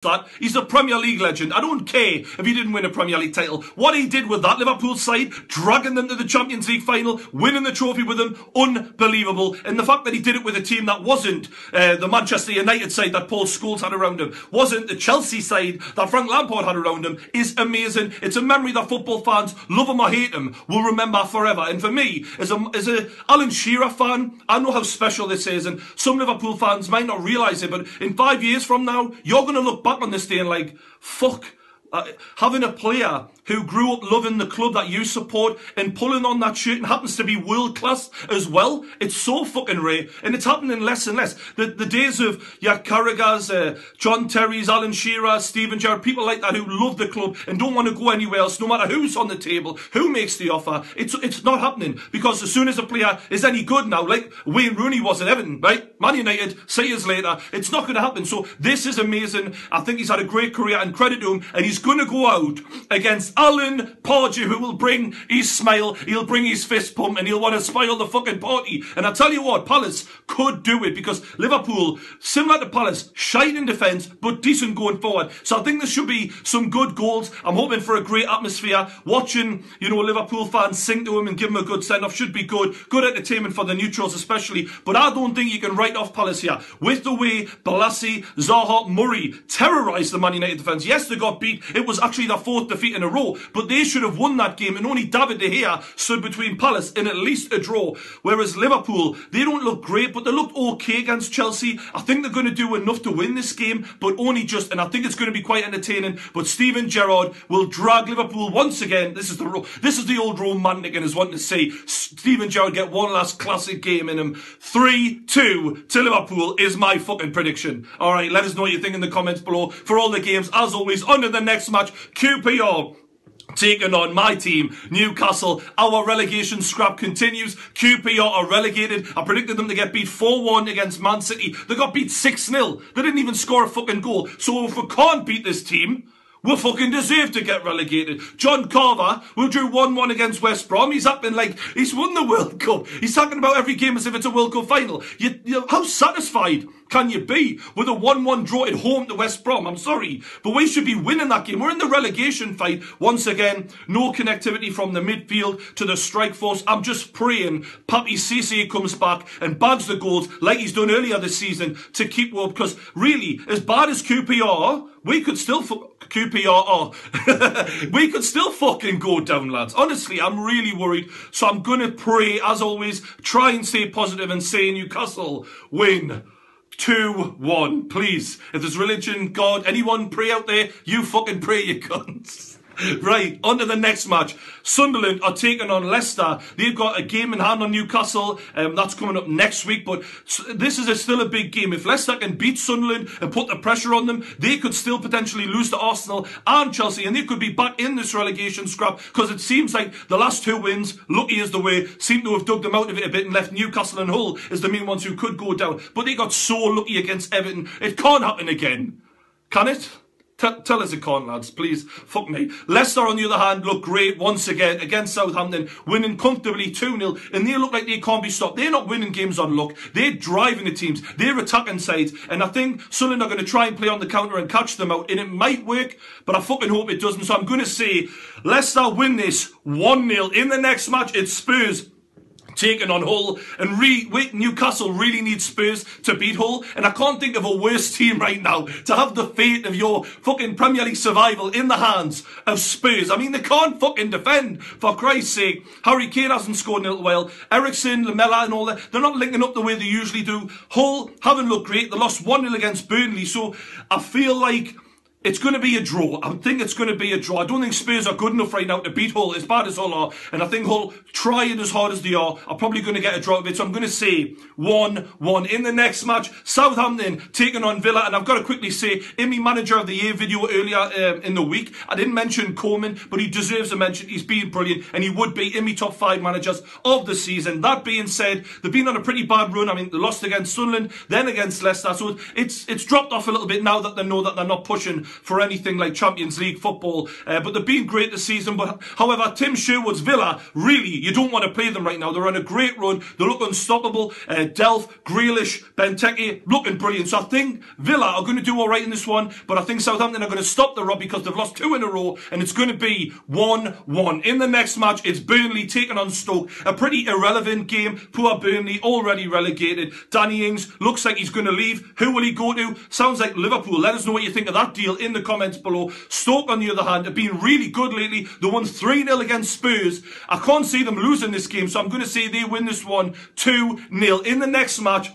that. He's a Premier League legend. I don't care if he didn't win a Premier League title. What he did with that Liverpool side, dragging them to the Champions League final, winning the trophy with them, unbelievable. And the fact that he did it with a team that wasn't the Manchester United side that Paul Scholes had around him, wasn't the Chelsea side that Frank Lampard had around him, is amazing. It's a memory that football fans, love him or hate him, will remember forever. And for me, as a Alan Shearer fan, I know how special this is, and some Liverpool fans might not realise it, but in 5 years from now, you're going to look back on this day and like, fuck, having a player who grew up loving the club that you support and pulling on that shirt and happens to be world class as well. It's so fucking rare, and it's happening less and less. The days of carraghers, John Terry's, Alan Shearer, Steven Gerrard, people like that who love the club and don't want to go anywhere else, no matter who's on the table, who makes the offer. It's not happening, because as soon as a player is any good now, like Wayne Rooney was at Everton, right? Man United, 6 years later, it's not going to happen. So this is amazing. I think he's had a great career, and credit to him, and he's going to go out against Alan Pardew, who will bring his smile, he'll bring his fist pump, and he'll want to spoil the fucking party. And I tell you what, Palace could do it, because Liverpool, similar to Palace, shite in defence, but decent going forward. So I think there should be some good goals. I'm hoping for a great atmosphere. Watching, Liverpool fans sing to him and give him a good send-off should be good. Good entertainment for the neutrals especially. But I don't think you can write off Palace here. With the way Balassi, Zaha, Murray terrorised the Man United defence. Yes, they got beat. It was actually their 4th defeat in a row, but they should have won that game, and only David De Gea stood between Palace and at least a draw. Whereas Liverpool, they don't look great, but they looked okay against Chelsea. I think they're going to do enough to win this game, but only just, and I think it's going to be quite entertaining. But Steven Gerrard will drag Liverpool once again. This is the old romantic and is wanting to see Steven Gerrard get one last classic game in him. 3-2 to Liverpool is my fucking prediction. All right, let us know what you think in the comments below. For all the games, as always, on to the next match. QPR taking on my team, Newcastle. Our relegation scrap continues. QPR are relegated. I predicted them to get beat 4-1 against Man City. They got beat 6-0. They didn't even score a fucking goal. So if we can't beat this team, we fucking deserve to get relegated. John Carver will drew 1-1 against West Brom. He's acting like he's won the World Cup. He's talking about every game as if it's a World Cup final. How satisfied can you be with a 1-1 draw at home to West Brom? I'm sorry, but we should be winning that game. We're in the relegation fight. Once again, no connectivity from the midfield to the strike force. I'm just praying Papi Cisse comes back and bags the goals like he's done earlier this season to keep up, because really, as bad as QPR are, we could still we could still fucking go down, lads. Honestly, I'm really worried. So I'm going to pray, as always, try and stay positive and say Newcastle win 2-1. Please, if there's religion, God, anyone pray out there, you fucking pray, you cunts. Right, on to the next match. Sunderland are taking on Leicester. They've got a game in hand on Newcastle. That's coming up next week, but this is still a big game. If Leicester can beat Sunderland and put the pressure on them, they could still potentially lose to Arsenal and Chelsea, and they could be back in this relegation scrap, because it seems like the last 2 wins, lucky as the way, seem to have dug them out of it a bit and left Newcastle and Hull as the main ones who could go down. But they got so lucky against Everton. It can't happen again. Can it? Tell us it can't, lads, please. Fuck me. Leicester, on the other hand, look great once again against Southampton, winning comfortably 2-0, and they look like they can't be stopped. They're not winning games on luck. They're driving the teams. They're attacking sides, and I think Sunderland are going to try and play on the counter and catch them out, and it might work, but I fucking hope it doesn't. So I'm going to say Leicester win this 1-0. In the next match, it's Spurs taking on Hull, and Newcastle really needs Spurs to beat Hull, and I can't think of a worse team right now to have the fate of your fucking Premier League survival in the hands of Spurs. I mean, they can't fucking defend, for Christ's sake. Harry Kane hasn't scored in a little while. Ericsson, Lamella and all that, they're not linking up the way they usually do. Hull haven't looked great. They lost 1-0 against Burnley, so I feel like it's going to be a draw. I think it's going to be a draw. I don't think Spurs are good enough right now to beat Hull, as bad as Hull are. And I think Hull, trying as hard as they are probably going to get a draw of it. So I'm going to say 1-1. In the next match, Southampton taking on Villa. And I've got to quickly say, in my Manager of the Year video earlier in the week, I didn't mention Coleman, but he deserves a mention. He's been brilliant, and he would be in my top 5 managers of the season. That being said, they've been on a pretty bad run. I mean, they lost against Sunderland, then against Leicester. So it's dropped off a little bit now that they know that they're not pushing for anything like Champions League football, but they've been great this season. But however, Tim Sherwood's Villa, really, you don't want to play them right now. They're on a great run. They look unstoppable. Delph, Grealish, Benteke, looking brilliant. So I think Villa are going to do all right in this one, but I think Southampton are going to stop the run because they've lost 2 in a row, and it's going to be 1-1. In the next match, it's Burnley taking on Stoke. A pretty irrelevant game. Poor Burnley, already relegated. Danny Ings looks like he's going to leave. Who will he go to? Sounds like Liverpool. Let us know what you think of that deal in the comments below. Stoke, on the other hand, have been really good lately. They won 3-0 against Spurs. I can't see them losing this game, so I'm going to say they win this one 2-0. In the next match,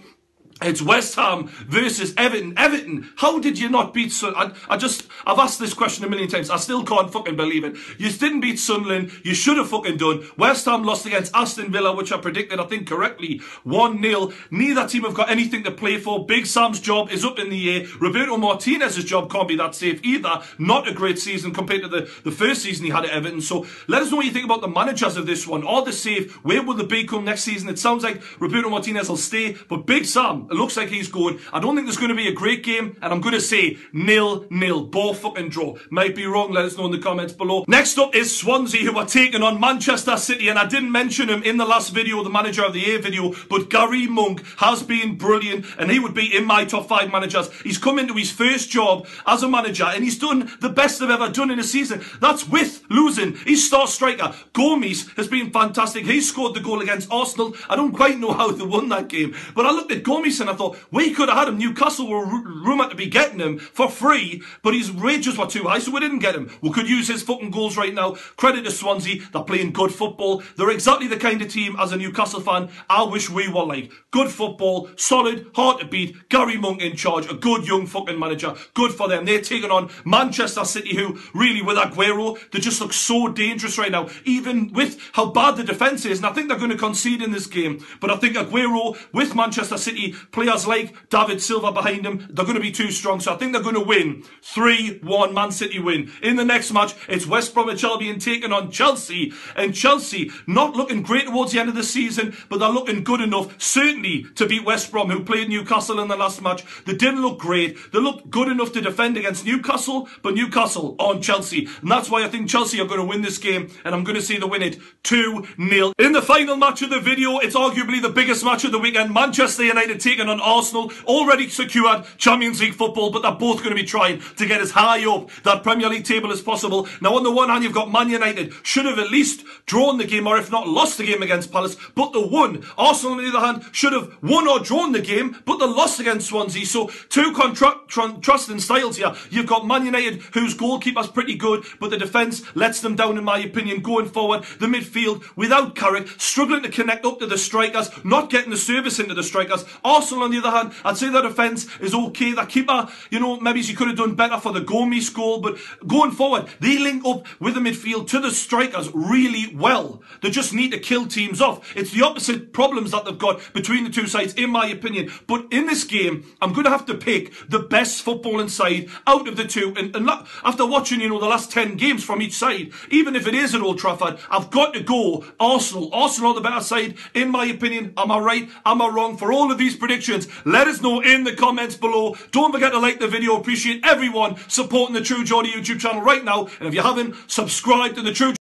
it's West Ham versus Everton. Everton, how did you not beat Sunderland? I've asked this question a million times. I still can't fucking believe it. You didn't beat Sunderland. You should have fucking done. West Ham lost against Aston Villa, which I predicted, I think correctly, 1-0. Neither team have got anything to play for. Big Sam's job is up in the air. Roberto Martinez's job can't be that safe either. Not a great season compared to the first season he had at Everton. So let us know what you think about the managers of this one. Are they safe? Where will the big come next season? It sounds like Roberto Martinez will stay, but Big Sam, it looks like he's going. I don't think there's going to be a great game, and I'm going to say 0-0. Ball fucking draw. Might be wrong. Let us know in the comments below. Next up is Swansea, who are taking on Manchester City, and I didn't mention him in the last video, the manager of the year video, but Gary Monk has been brilliant, and he would be in my top 5 managers. He's come into his first job as a manager, and he's done the best they've ever done in a season. That's with losing his star striker. Gomes has been fantastic. He scored the goal against Arsenal. I don't quite know how they won that game, but I looked at Gomes and I thought, we could have had him. Newcastle were rumoured to be getting him for free, but his wages were too high, so we didn't get him. We could use his fucking goals right now. Credit to Swansea. They're playing good football. They're exactly the kind of team, as a Newcastle fan, I wish we were like. Good football, solid, hard to beat. Gary Monk in charge, a good young fucking manager. Good for them. They're taking on Manchester City, who really, with Aguero, they just look so dangerous right now, even with how bad the defence is. And I think they're going to concede in this game, but I think Aguero, with Manchester City, players like David Silva behind him, they're going to be too strong. So I think they're going to win 3-1. Man City win. In the next match, it's West Bromwich Albion taking on Chelsea. And Chelsea not looking great towards the end of the season, but they're looking good enough, certainly, to beat West Brom, who played Newcastle in the last match. They didn't look great. They looked good enough to defend against Newcastle, but Newcastle on Chelsea. And that's why I think Chelsea are going to win this game, and I'm going to see them win it 2-0. In the final match of the video, it's arguably the biggest match of the weekend. Manchester United taking on Arsenal. Already secured Champions League football, but they're both going to be trying to get as high up that Premier League table as possible. Now, on the one hand, you've got Man United, should have at least drawn the game, or if not lost the game against Palace, but they won. Arsenal, on the other hand, should have won or drawn the game, but they lost against Swansea. So two contrasting styles here. You've got Man United, whose goalkeeper's pretty good, but the defence lets them down, in my opinion, going forward. The midfield, without Carragher, struggling to connect up to the strikers, not getting the service into the strikers. Arsenal, on the other hand, I'd say their defence is okay. The keeper, you know, maybe she could have done better for the Gomes goal, but going forward, they link up with the midfield to the strikers really well. They just need to kill teams off. It's the opposite problems that they've got between the two sides, in my opinion. But in this game, I'm going to have to pick the best footballing side out of the two. And after watching, you know, the last 10 games from each side, even if it is at Old Trafford, I've got to go Arsenal. Arsenal are the better side, in my opinion. Am I right? Am I wrong? For all of these predictions, let us know in the comments below. Don't forget to like the video. Appreciate everyone supporting the True Geordie YouTube channel right now. And if you haven't, subscribe to the True